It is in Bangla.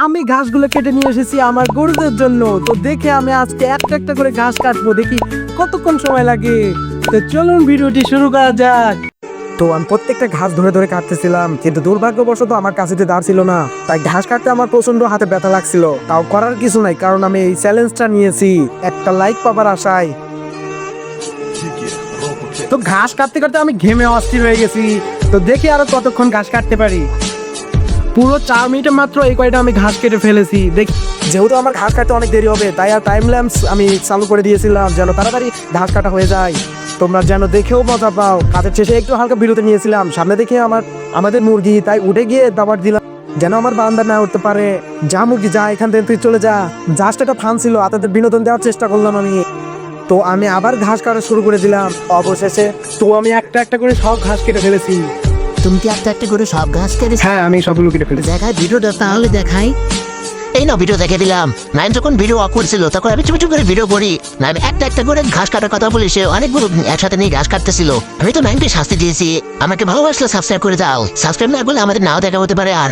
আমি ঘাসগুলো কেটে নিয়ে এসেছি আমার গরুদের জন্য। তো দেখে আমি আজকে একটা একটা করে ঘাস কাটবো, দেখি কতক্ষণ সময় লাগে। তো চলুন ভিডিওটি শুরু করা যাক। তো আমি প্রত্যেকটা ঘাস ধরে ধরে কাটতেছিলাম, কিন্তু দুর্ভাগ্যবশত আমার কাছে যে দাঁড় ছিল না, তাই ঘাস কাটতে আমার প্রচন্ড হাতে ব্যথা লাগছিল। তাও করার কিছু নাই, কারণ আমি এই চ্যালেঞ্জটা নিয়েছি একটা লাইক পাবার আশায়। তো ঘাস কাটতে কাটতে আমি ঘেমে অস্থির হয়ে গেছি। তো দেখি আরো কতক্ষণ ঘাস কাটতে পারি। পুরো 4 মিনিটে মাত্র এই কয়টা আমি ঘাস কেটে ফেলেছি। দেখি, যেহেতু আমার ঘাস কাটতে অনেক দেরি হবে, তাই আর টাইম ল্যাম্পস আমি চালু করে দিয়েছিলাম যেন তাড়াতাড়ি ঘাস কাটা হয়ে যায়। তোমরা যেন দেখেও মজা পাও। কাজের শেষে একটু হালকা বিরতি নিয়েছিলাম, সামনে দেখে আমাদের মুরগি, তাই উঠে গিয়ে দাবার দিলাম যেন আমার বারান্দা না উঠতে পারে। যা মুরগি যা, এখান থেকে তুই চলে যা। জাস্ট একটা ফান ছিল, তাদের বিনোদন দেওয়ার চেষ্টা করলাম আমি। তো আমি আবার ঘাস কাটা শুরু করে দিলাম অবশেষে। তো আমি একটা একটা করে সব ঘাস কেটে ফেলেছি। তুমি কি একটা একটা করে সব ঘাস কেটেছ? হ্যাঁ, আমি সবগুলো কেটে ফেলেছি। দেখাই ভিডিওটা, তাহলে দেখাই। এই না, ভিডিও দেখে দিলাম। নাইন যখন ভিডিও অফ করছিল তখন আমি চুপ চুপ করে ভিডিও করি। নাইন একটা একটা করে ঘাস কাটার কথা বলি, সে অনেকগুলো একসাথে নিয়ে ঘাস কাটতেছিল। আমি তো নাইনকে শাস্তি দিয়েছি। আমাকে ভালোবাসলে সাবস্ক্রাইব করে দাও। সাবস্ক্রাইব না করলে আমাদের নাও দেখা হতে পারে। আর